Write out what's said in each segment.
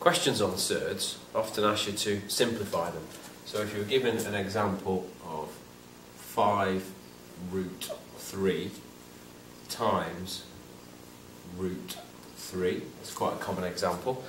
Questions on surds often ask you to simplify them. So if you were given an example of 5 root 3 times root 3, it's quite a common example.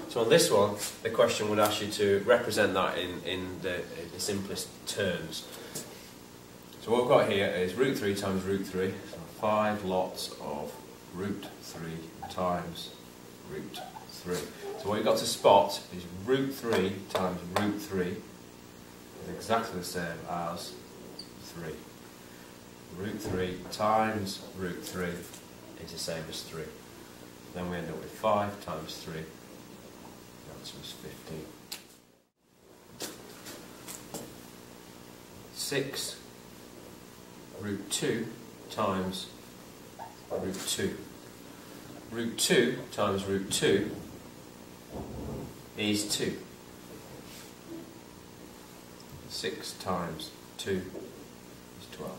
So on this one, the question would ask you to represent that in the simplest terms. So what we've got here is root 3 times root 3, so 5 lots of root 3 times root 3. So what you've got to spot is root 3 times root 3 is exactly the same as 3. Root 3 times root 3 is the same as 3. Then we end up with 5 times 3, the answer is 15. 6 root 2 times root 2. Root 2 times root 2 is 2. 6 times 2 is 12.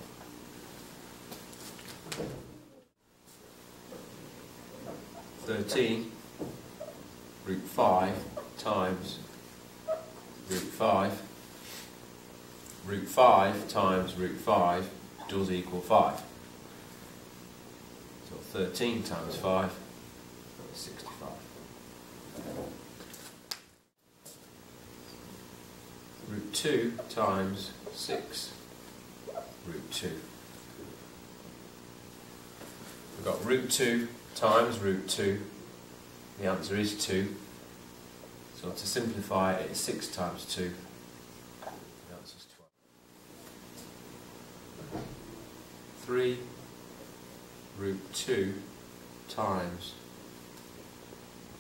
13 root 5 times root 5. Root 5 times root 5 does equal 5. So 13 times 5 is 65. Root 2 times 6 root 2. We've got root 2 times root 2. The answer is 2. So to simplify it, it's 6 times 2. The answer is 12. 3 root 2 times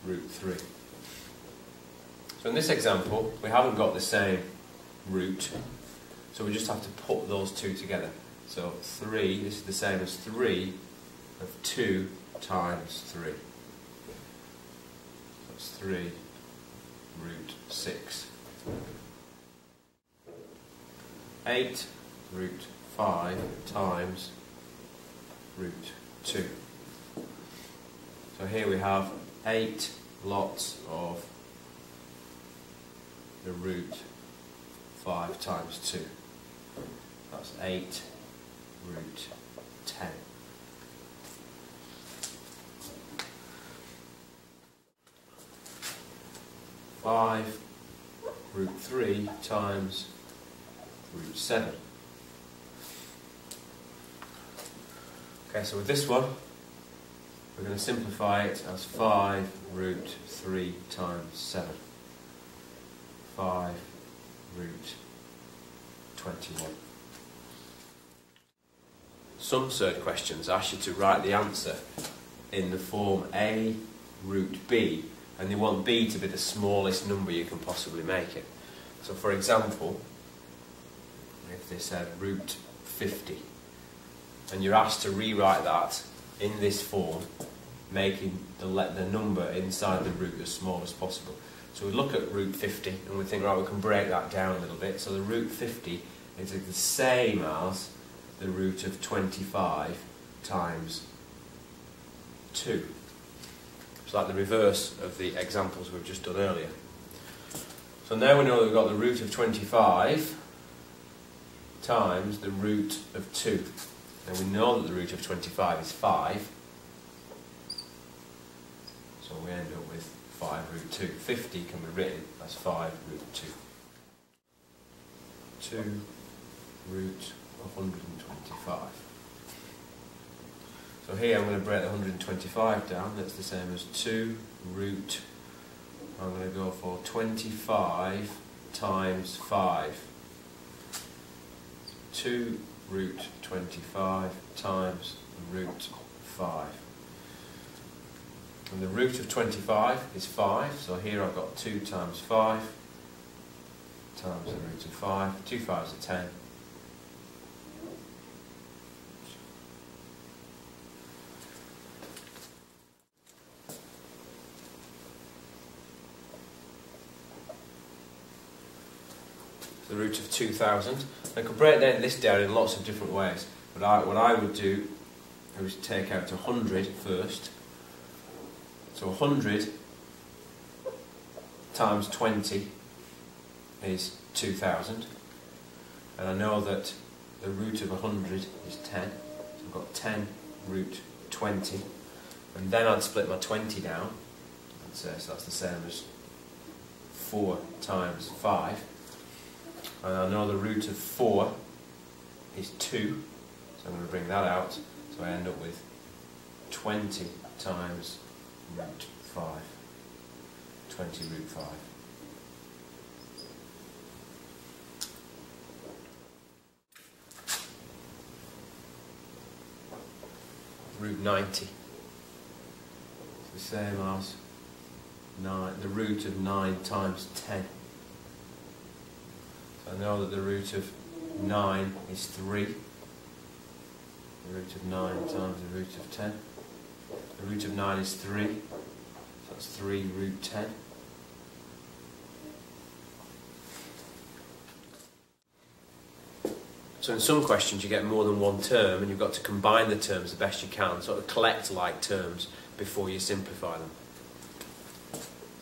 root 3. So in this example, we haven't got the same root, so we just have to put those two together. So 3, this is the same as 3 of 2 times 3. That's 3 root 6. 8 root 5 times root 2. So here we have 8 lots of the root 5 times 2. That's 8 root 10. 5 root 3 times root 7. Okay, so with this one, we're going to simplify it as 5 root 3 times 7. 5 root 21. Some surd questions ask you to write the answer in the form A root B, and they want B to be the smallest number you can possibly make it. So for example, if they said root 50, and you're asked to rewrite that in this form, making the number inside the root as small as possible. So we look at root 50 and we think, right, we can break that down a little bit. So the root 50 is the same as the root of 25 times 2. It's like the reverse of the examples we've just done earlier. So now we know that we've got the root of 25 times the root of 2. And we know that the root of 25 is 5. So we end up with 5 root 2. 50 can be written as 5 root 2. 2 root of 125. So here I'm going to break the 125 down. That's the same as 2 root, I'm going to go for 25 times 5. 2 root 25 times the root 5. And the root of 25 is 5, so here I've got 2 times 5 times the root of 5. 2 5s are 10. The root of 2000. I could break this down in lots of different ways, but what I would do we take out 100 first. So 100 times 20 is 2000. And I know that the root of 100 is 10. So I've got 10 root 20. And then I'd split my 20 down. So that's the same as 4 times 5. And I know the root of 4 is 2. So I'm going to bring that out. So I end up with 20 times root 5. 20 root 5. Root 90. It's the same as 9, the root of 9 times 10. So I know that the root of 9 is 3. The root of 9 times the root of 10. The root of 9 is 3. So that's 3 root 10. So in some questions you get more than one term and you've got to combine the terms the best you can, sort of collect like terms before you simplify them.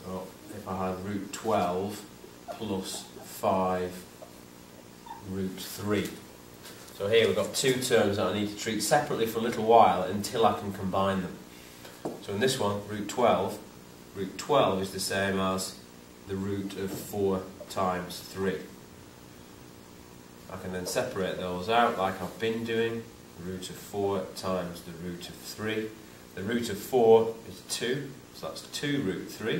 So if I had root 12 plus 5 root 3. So here we've got two terms that I need to treat separately for a little while until I can combine them. So in this one, root 12 is the same as the root of 4 times 3. I can then separate those out like I've been doing. The root of 4 times the root of 3. The root of 4 is 2, so that's 2 root 3.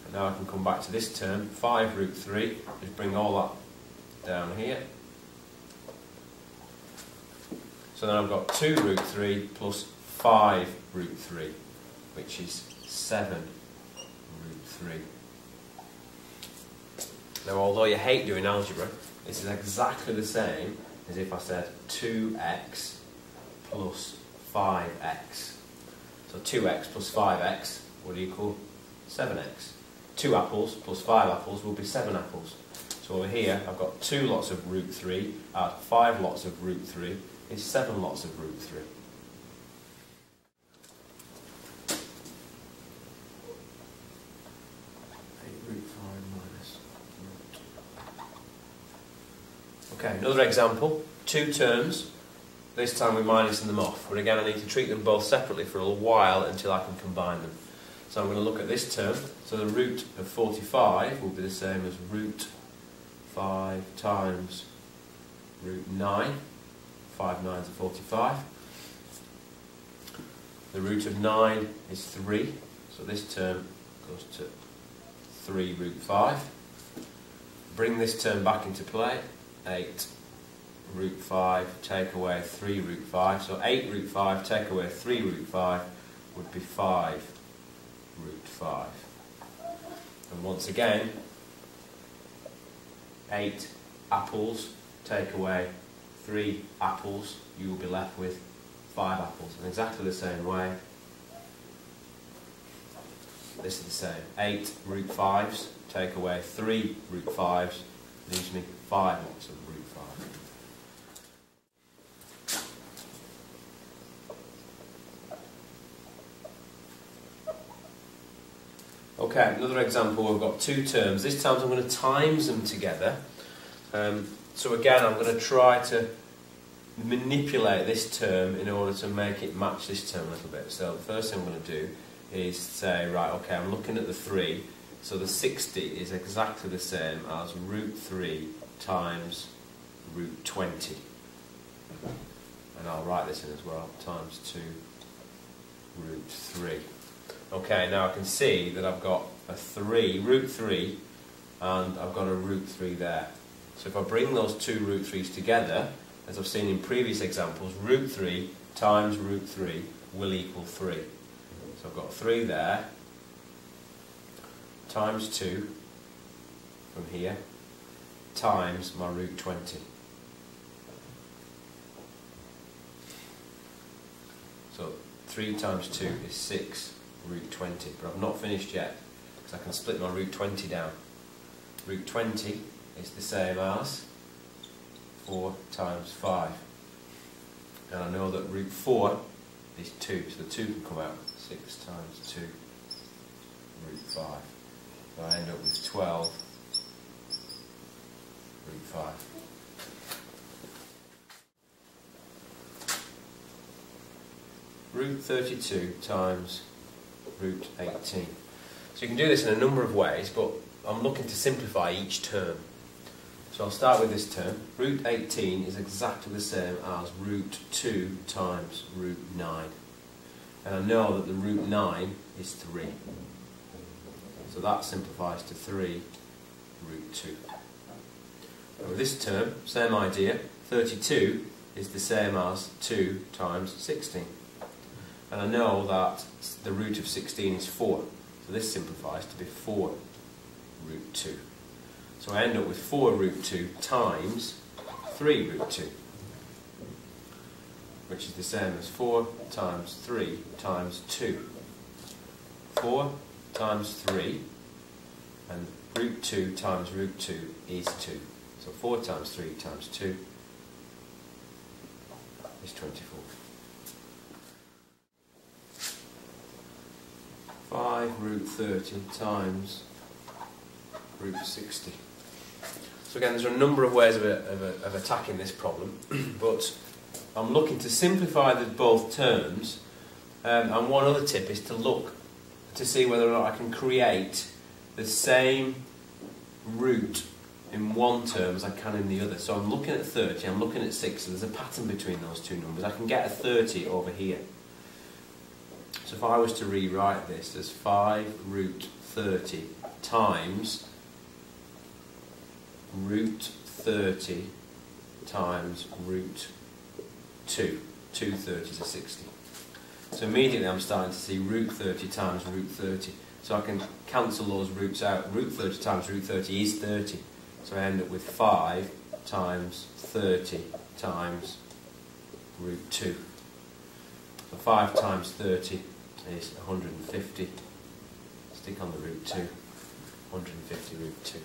And now I can come back to this term, 5 root 3, just bring all that down here. So then I've got 2 root 3 plus 5 root 3, which is 7 root 3. Now although you hate doing algebra, this is exactly the same as if I said 2x plus 5x. So 2x plus 5x would equal 7x. 2 apples plus 5 apples will be 7 apples. So over here I've got 2 lots of root 3, add 5 lots of root 3 is 7 lots of root 3. Okay, another example, 2 terms, this time we're minusing them off, but again I need to treat them both separately for a while until I can combine them. So I'm going to look at this term, so the root of 45 will be the same as root 5 times root 9, 5 nines are 45. The root of 9 is 3, so this term goes to 3 root 5. Bring this term back into play. 8 root 5 take away 3 root 5, so 8 root 5 take away 3 root 5 would be 5 root 5. And once again, 8 apples take away 3 apples, you will be left with 5 apples. In exactly the same way, this is the same. 8 root 5s take away 3 root 5s, leaves me 5 lots of root 5. Okay, another example, we've got 2 terms. This time I'm going to times them together. So again, I'm going to try to manipulate this term in order to make it match this term a little bit. So the first thing I'm going to do is say, right, okay, I'm looking at the 3. So the 60 is exactly the same as root 3 times root 20. And I'll write this in as well, times 2 root 3. Okay, now I can see that I've got a 3, root 3, and I've got a root 3 there. So if I bring those 2 root 3's together, as I've seen in previous examples, root 3 times root 3 will equal 3. So I've got 3 there, times 2 from here, times my root 20. So 3 times 2 is 6 root 20, but I've not finished yet because I can split my root 20 down. Root 20 is the same as 4 times 5. and I know that root 4 is 2, so the 2 can come out. 6 times 2, root 5. So I end up with 12 root 5. Root 32 times root 18. So you can do this in a number of ways, but I'm looking to simplify each term. So I'll start with this term. Root 18 is exactly the same as root 2 times root 9. And I know that the root 9 is 3. So that simplifies to 3 root 2. And with this term, same idea. 32 is the same as 2 times 16. And I know that the root of 16 is 4. So this simplifies to be 4 root 2. So I end up with 4 root 2 times 3 root 2, which is the same as 4 times 3 times 2. 4 times 3, and root 2 times root 2 is 2. So 4 times 3 times 2 is 24. 5 root 30 times root 60. So again, there's a number of ways of attacking this problem, but I'm looking to simplify both terms, and one other tip is to look to see whether or not I can create the same root in one term as I can in the other. So I'm looking at 30, I'm looking at 60, there's a pattern between those two numbers. I can get a 30 over here. So if I was to rewrite this as 5 root 30 times root 30 times root 2. 2 30s are 60. So immediately I'm starting to see root 30 times root 30. So I can cancel those roots out. Root 30 times root 30 is 30. So I end up with 5 times 30 times root 2. So 5 times 30 is 150. Stick on the root 2. 150 root 2.